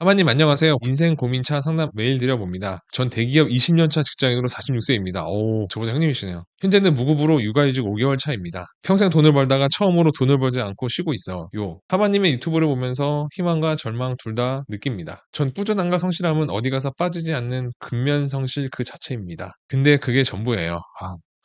하마님 안녕하세요. 인생 고민차 상담 메일 드려봅니다. 전 대기업 20년 차 직장인으로 46세입니다. 오, 저보다 형님이시네요. 현재는 무급으로 육아휴직 5개월 차입니다. 평생 돈을 벌다가 처음으로 돈을 벌지 않고 쉬고 있어요. 하마님의 유튜브를 보면서 희망과 절망 둘 다 느낍니다. 전 꾸준함과 성실함은 어디 가서 빠지지 않는 근면성실 그 자체입니다. 근데 그게 전부예요.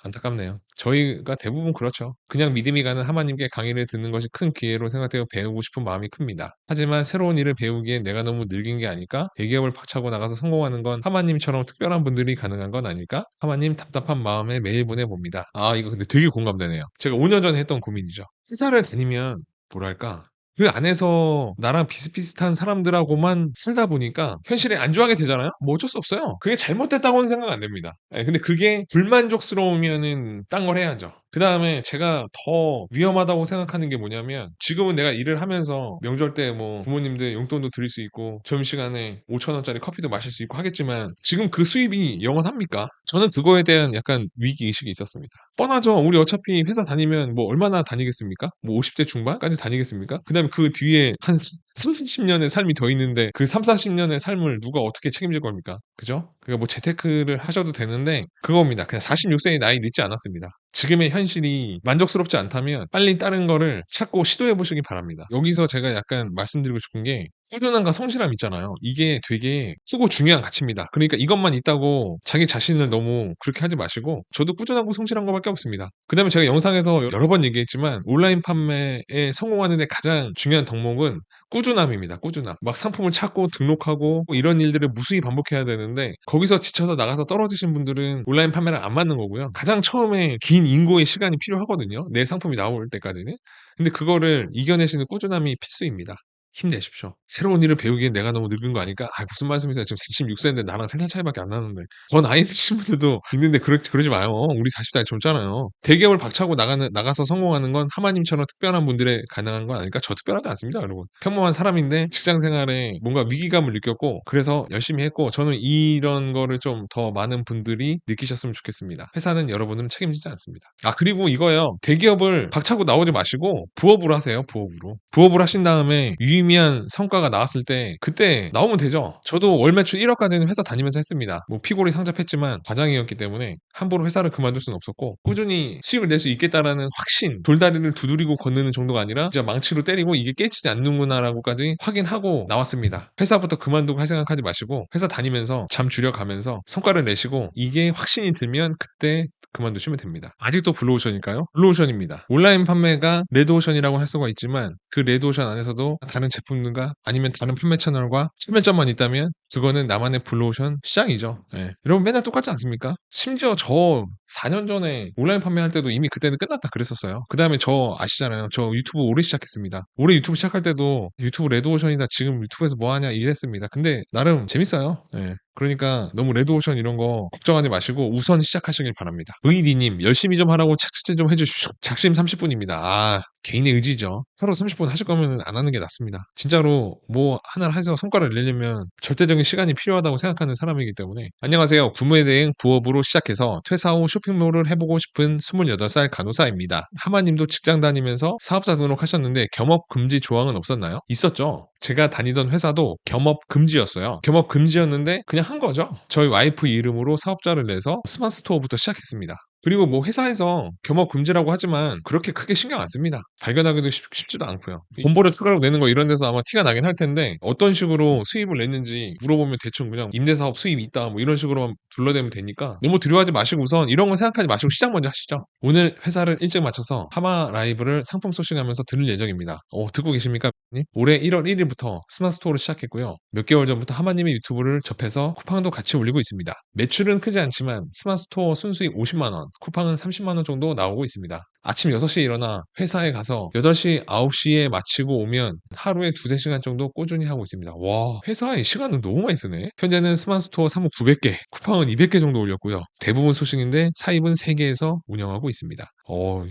안타깝네요. 저희가 대부분 그렇죠. 그냥 믿음이 가는 하마님께 강의를 듣는 것이 큰 기회로 생각되어 배우고 싶은 마음이 큽니다. 하지만 새로운 일을 배우기에 내가 너무 늙은 게 아닐까? 대기업을 박차고 나가서 성공하는 건 하마님처럼 특별한 분들이 가능한 건 아닐까? 하마님 답답한 마음에 메일 보내봅니다. 이거 근데 되게 공감되네요. 제가 5년 전에 했던 고민이죠. 회사를 다니면 뭐랄까 그 안에서 나랑 비슷비슷한 사람들하고만 살다 보니까 현실에 안주하게 되잖아요? 뭐 어쩔 수 없어요. 그게 잘못됐다고는 생각 안 됩니다. 근데 그게 불만족스러우면은 딴 걸 해야죠. 그 다음에 제가 더 위험하다고 생각하는 게 뭐냐면 지금은 내가 일을 하면서 명절 때 뭐 부모님들 용돈도 드릴 수 있고 점심시간에 5천 원짜리 커피도 마실 수 있고 하겠지만 지금 그 수입이 영원합니까? 저는 그거에 대한 약간 위기의식이 있었습니다. 뻔하죠. 우리 어차피 회사 다니면 뭐 얼마나 다니겠습니까? 뭐 50대 중반까지 다니겠습니까? 그 다음에 그 뒤에 한 30년의 삶이 더 있는데 그 3, 40년의 삶을 누가 어떻게 책임질 겁니까? 그죠? 그러니까 뭐 재테크를 하셔도 되는데 그겁니다. 그냥 46세의 나이 늦지 않았습니다. 지금의 현실이 만족스럽지 않다면 빨리 다른 거를 찾고 시도해 보시기 바랍니다. 여기서 제가 약간 말씀드리고 싶은 게 꾸준함과 성실함 있잖아요. 이게 되게 크고 중요한 가치입니다. 그러니까 이것만 있다고 자기 자신을 너무 그렇게 하지 마시고 저도 꾸준하고 성실한 것밖에 없습니다. 그다음에 제가 영상에서 여러 번 얘기했지만 온라인 판매에 성공하는 데 가장 중요한 덕목은 꾸준함입니다. 꾸준함. 막 상품을 찾고 등록하고 이런 일들을 무수히 반복해야 되는데 거기서 지쳐서 나가서 떨어지신 분들은 온라인 판매랑 안 맞는 거고요. 가장 처음에 긴 인고의 시간이 필요하거든요. 내 상품이 나올 때까지는. 근데 그거를 이겨내시는 꾸준함이 필수입니다. 힘내십시오. 새로운 일을 배우기엔 내가 너무 늙은 거 아닐까? 무슨 말씀이세요? 지금 46세인데 나랑 3살 차이밖에 안 나는데. 더 나이 드신 분들도 있는데 그러지 마요. 우리 40살 젊잖아요. 대기업을 박차고 나가서 성공하는 건 하마님처럼 특별한 분들에 가능한 건 아닐까? 저 특별하지 않습니다, 여러분. 평범한 사람인데 직장 생활에 뭔가 위기감을 느꼈고 그래서 열심히 했고 저는 이런 거를 좀 더 많은 분들이 느끼셨으면 좋겠습니다. 회사는 여러분을 책임지지 않습니다. 그리고 이거요. 대기업을 박차고 나오지 마시고 부업으로 하세요, 부업으로. 부업을 하신 다음에 유의미한 성과가 나왔을 때 그때 나오면 되죠. 저도 월 매출 1억까지는 회사 다니면서 했습니다. 뭐 피골이 상접했지만 과장이었기 때문에 함부로 회사를 그만둘 수는 없었고 꾸준히 수익을 낼 수 있겠다라는 확신, 돌다리를 두드리고 건너는 정도가 아니라 진짜 망치로 때리고 이게 깨지지 않는구나라고까지 확인하고 나왔습니다. 회사부터 그만두고 할 생각하지 마시고 회사 다니면서 잠 줄여가면서 성과를 내시고 이게 확신이 들면 그때 그만두시면 됩니다. 아직도 블루오션일까요? 블루오션입니다. 온라인 판매가 레드오션이라고 할 수가 있지만 그 레드오션 안에서도 다른 제품들과 아니면 다른 판매 채널과 차별점만 있다면 그거는 나만의 블루오션 시장이죠. 여러분 맨날 똑같지 않습니까? 심지어 저 4년 전에 온라인 판매할 때도 이미 그때는 끝났다 그랬었어요. 그 다음에 저 아시잖아요. 저 유튜브 올해 시작했습니다. 올해 유튜브 시작할 때도 유튜브 레드오션이다 지금 유튜브에서 뭐하냐 이랬습니다. 근데 나름 재밌어요. 그러니까 너무 레드오션 이런 거 걱정하지 마시고 우선 시작하시길 바랍니다. VD님 열심히 좀 하라고 착착제 좀 해주십시오. 작심 30분입니다. 개인의 의지죠. 하루 30분 하실 거면 안 하는 게 낫습니다. 진짜로 뭐 하나를 해서 성과를 내려면 절대적인 시간이 필요하다고 생각하는 사람이기 때문에 안녕하세요. 구매 대행 부업으로 시작해서 퇴사 후 쇼핑몰을 해보고 싶은 28살 간호사입니다. 하마님도 직장 다니면서 사업자 등록하셨는데 겸업 금지 조항은 없었나요? 있었죠. 제가 다니던 회사도 겸업 금지였어요. 겸업 금지였는데 그냥 한 거죠. 저희 와이프 이름으로 사업자를 내서 스마트 스토어부터 시작했습니다. 그리고 뭐 회사에서 겸업 금지라고 하지만 그렇게 크게 신경 안 씁니다. 발견하기도 쉽지도 않고요. 본보료 추가로 내는 거 이런 데서 아마 티가 나긴 할 텐데 어떤 식으로 수입을 냈는지 물어보면 대충 그냥 임대사업 수입이 있다 뭐 이런 식으로만 둘러대면 되니까 너무 두려워하지 마시고 우선 이런 건 생각하지 마시고 시작 먼저 하시죠. 오늘 회사를 일찍 마쳐서 하마 라이브를 상품 소싱하면서 들을 예정입니다. 듣고 계십니까? 올해 1월 1일부터 스마트 스토어를 시작했고요. 몇 개월 전부터 하마님의 유튜브를 접해서 쿠팡도 같이 올리고 있습니다. 매출은 크지 않지만 스마트 스토어 순수익 50만 원, 쿠팡은 30만 원 정도 나오고 있습니다. 아침 6시에 일어나 회사에 가서 8시, 9시에 마치고 오면 하루에 2~3시간 정도 꾸준히 하고 있습니다. 와, 회사에 시간을 너무 많이 쓰네. 현재는 스마트 스토어 사무 900개, 쿠팡은 200개 정도 올렸고요. 대부분 소싱인데 사입은 3개에서 운영하고 있습니다.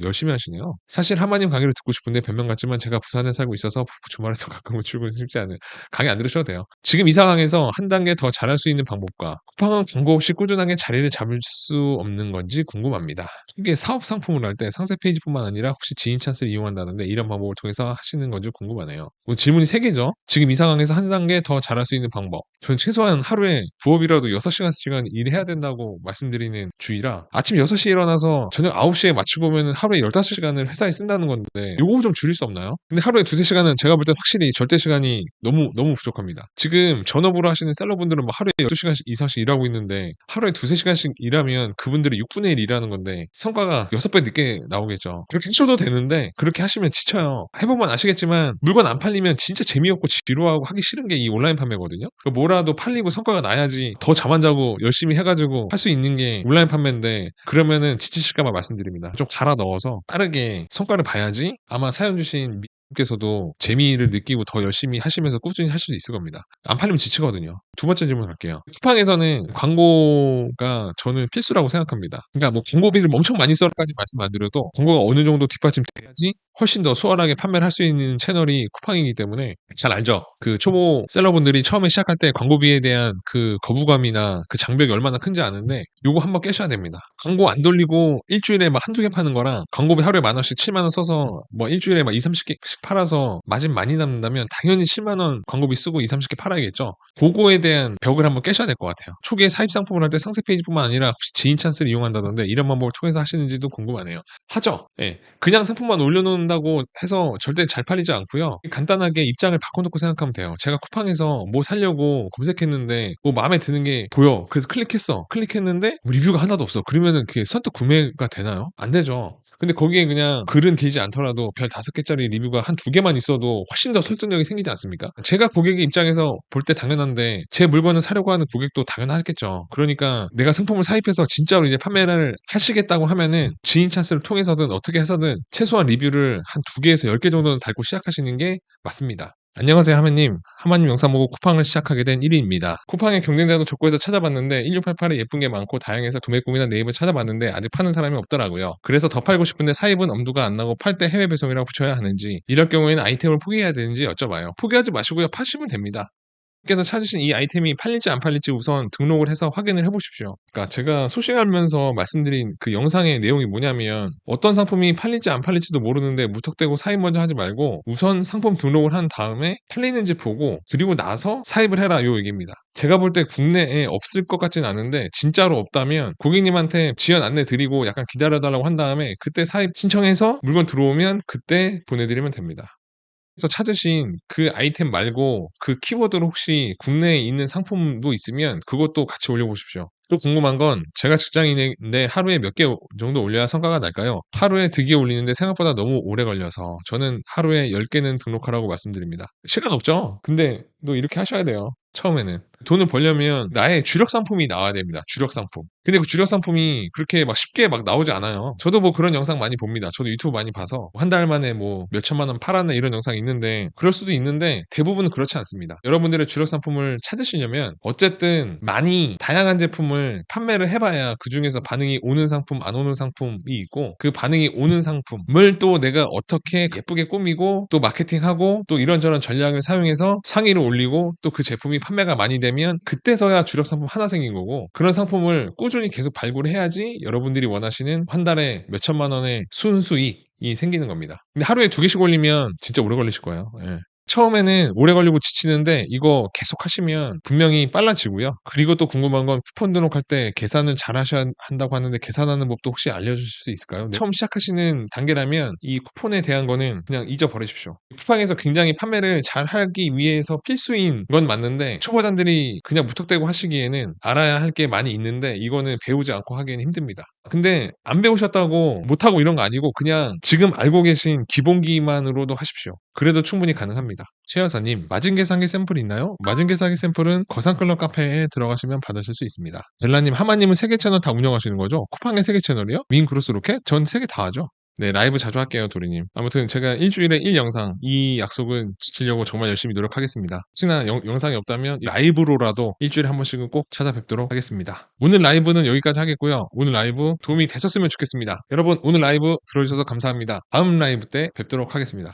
열심히 하시네요. 사실 하마님 강의를 듣고 싶은데 변명 같지만 제가 부산에 살고 있어서 주말에 더 가끔은 출근이 쉽지 않아요. 강의 안 들으셔도 돼요. 지금 이 상황에서 한 단계 더 잘할 수 있는 방법과 쿠팡은 광고 없이 꾸준하게 자리를 잡을 수 없는 건지 궁금합니다. 궁금합니다. 이게 사업 상품을 할 때 상세 페이지뿐만 아니라 혹시 지인 찬스를 이용한다는데 이런 방법을 통해서 하시는 건지 궁금하네요. 뭐 질문이 3개죠. 지금 이 상황에서 한 단계 더 잘할 수 있는 방법. 저는 최소한 하루에 부업이라도 6시간 일해야 된다고 말씀드리는 주의라 아침 6시에 일어나서 저녁 9시에 맞추고 오면 하루에 15시간을 회사에 쓴다는 건데 요거 좀 줄일 수 없나요? 근데 하루에 2-3시간은 제가 볼 때 확실히 절대 시간이 너무 부족합니다. 지금 전업으로 하시는 셀러분들은 뭐 하루에 12시간씩 이상씩 일하고 있는데 하루에 2-3시간씩 일하면 그분들이 6분의 1 일하는 건데 성과가 6배 늦게 나오겠죠. 그렇게 하셔도 되는데 그렇게 하시면 지쳐요. 해보면 아시겠지만 물건 안 팔리면 진짜 재미없고 지루하고 하기 싫은 게 이 온라인 판매거든요. 뭐라도 팔리고 성과가 나야지 더 잠 안 자고 열심히 해가지고 할 수 있는 게 온라인 판매인데 그러면은 지치실까 봐 말씀드립니다. 좀 갈아 넣어서 빠르게 성과를 봐야지 아마 사연 주신 께서도 재미를 느끼고 더 열심히 하시면서 꾸준히 할 수 있을 겁니다. 안 팔리면 지치거든요. 두 번째 질문 할게요. 쿠팡에서는 광고가 저는 필수라고 생각합니다. 그러니까 뭐 광고비를 엄청 많이 써라까지 말씀 안 드려도 광고가 어느 정도 뒷받침돼야지 훨씬 더 수월하게 판매를 할 수 있는 채널이 쿠팡이기 때문에 잘 알죠. 그 초보 셀러분들이 처음에 시작할 때 광고비에 대한 그 거부감이나 그 장벽이 얼마나 큰지 아는데 요거 한번 깨셔야 됩니다. 광고 안 돌리고 일주일에 막 한두 개 파는 거랑 광고비 하루에 10,000원씩 70,000원 써서 뭐 일주일에 막 20-30개씩 팔아서 마진 많이 남는다면 당연히 70,000원 광고비 쓰고 20-30개 팔아야겠죠. 그거에 대한 벽을 한번 깨셔야 될 것 같아요. 초기에 사입 상품을 할 때 상세 페이지뿐만 아니라 혹시 지인 찬스를 이용한다던데 이런 방법을 통해서 하시는지도 궁금하네요. 하죠. 예. 그냥 상품만 올려놓는다고 해서 절대 잘 팔리지 않고요. 간단하게 입장을 바꿔놓고 생각하면 돼요. 제가 쿠팡에서 뭐 사려고 검색했는데 뭐 마음에 드는 게 보여. 그래서 클릭했는데 뭐 리뷰가 하나도 없어. 그러면은 그게 선뜻 구매가 되나요? 안 되죠. 근데 거기에 그냥 글은 길지 않더라도 별 5개짜리 리뷰가 한 2개만 있어도 훨씬 더 설득력이 생기지 않습니까? 제가 고객의 입장에서 볼 때 당연한데 제 물건을 사려고 하는 고객도 당연하겠죠. 그러니까 내가 상품을 사입해서 진짜로 이제 판매를 하시겠다고 하면은 지인 찬스를 통해서든 어떻게 해서든 최소한 리뷰를 한 2개에서 10개 정도는 달고 시작하시는 게 맞습니다. 안녕하세요 하마님. 하마님 영상 보고 쿠팡을 시작하게 된 1위입니다. 쿠팡의 경쟁자도 족구에서 찾아봤는데 1688에 예쁜 게 많고 다양해서 도매꿈이나 네이버 찾아봤는데 아직 파는 사람이 없더라고요. 그래서 더 팔고 싶은데 사입은 엄두가 안 나고 팔 때 해외 배송이라고 붙여야 하는지 이럴 경우에는 아이템을 포기해야 되는지 여쭤봐요. 포기하지 마시고요. 파시면 됩니다. 께서 찾으신 이 아이템이 팔릴지 안 팔릴지 우선 등록을 해서 확인을 해 보십시오. 그러니까 제가 소싱하면서 말씀드린 그 영상의 내용이 뭐냐면 어떤 상품이 팔릴지 안 팔릴지도 모르는데 무턱대고 사입 먼저 하지 말고 우선 상품 등록을 한 다음에 팔리는지 보고 그리고 나서 사입을 해라 요 얘기입니다. 제가 볼 때 국내에 없을 것 같지는 않은데 진짜로 없다면 고객님한테 지연 안내 드리고 약간 기다려달라고 한 다음에 그때 사입 신청해서 물건 들어오면 그때 보내드리면 됩니다. 그래서 찾으신 그 아이템 말고 그 키워드로 혹시 국내에 있는 상품도 있으면 그것도 같이 올려보십시오. 또 궁금한 건 제가 직장인인데 하루에 몇 개 정도 올려야 성과가 날까요? 하루에 2개 올리는데 생각보다 너무 오래 걸려서 저는 하루에 10개는 등록하라고 말씀드립니다. 시간 없죠? 근데 또 이렇게 하셔야 돼요. 처음에는. 돈을 벌려면 나의 주력 상품이 나와야 됩니다. 주력 상품. 근데 그 주력 상품이 그렇게 막 쉽게 막 나오지 않아요. 저도 뭐 그런 영상 많이 봅니다. 저도 유튜브 많이 봐서 한 달 만에 뭐 몇 천만 원 팔았네 이런 영상이 있는데 그럴 수도 있는데 대부분은 그렇지 않습니다. 여러분들의 주력 상품을 찾으시려면 어쨌든 많이 다양한 제품을 판매를 해봐야 그중에서 반응이 오는 상품 안 오는 상품이 있고 그 반응이 오는 상품을 또 내가 어떻게 예쁘게 꾸미고 또 마케팅하고 또 이런저런 전략을 사용해서 상위로 올리고 또 그 제품이 판매가 많이 되면 그때서야 주력 상품 하나 생긴 거고 그런 상품을 꾸준히 계속 발굴해야지 여러분들이 원하시는 한 달에 몇 천만 원의 순수익이 생기는 겁니다. 근데 하루에 2개씩 올리면 진짜 오래 걸리실 거예요. 예. 처음에는 오래 걸리고 지치는데 이거 계속 하시면 분명히 빨라지고요. 그리고 또 궁금한 건 쿠폰 등록할 때 계산을 잘 하셔야 한다고 하는데 계산하는 법도 혹시 알려주실 수 있을까요? 네. 처음 시작하시는 단계라면 이 쿠폰에 대한 거는 그냥 잊어버리십시오. 쿠팡에서 굉장히 판매를 잘 하기 위해서 필수인 건 맞는데 초보자들이 그냥 무턱대고 하시기에는 알아야 할 게 많이 있는데 이거는 배우지 않고 하기에는 힘듭니다. 근데 안 배우셨다고 못하고 이런 거 아니고 그냥 지금 알고 계신 기본기만으로도 하십시오. 그래도 충분히 가능합니다. 최 여사님, 마진 계산기 샘플 있나요? 마진 계산기 샘플은 거상클럽 카페에 들어가시면 받으실 수 있습니다. 벨라님, 하마님은 3개 채널 다 운영하시는 거죠? 쿠팡의 3개 채널이요? 윈, 그로스, 로켓? 전 3개 다 하죠. 네, 라이브 자주 할게요, 도리님. 아무튼 제가 일주일에 1영상, 이 약속은 지키려고 정말 열심히 노력하겠습니다. 혹시나 영상이 없다면 라이브로라도 일주일에 한 번씩은 꼭 찾아뵙도록 하겠습니다. 오늘 라이브는 여기까지 하겠고요. 오늘 라이브 도움이 되셨으면 좋겠습니다. 여러분, 오늘 라이브 들어주셔서 감사합니다. 다음 라이브 때 뵙도록 하겠습니다.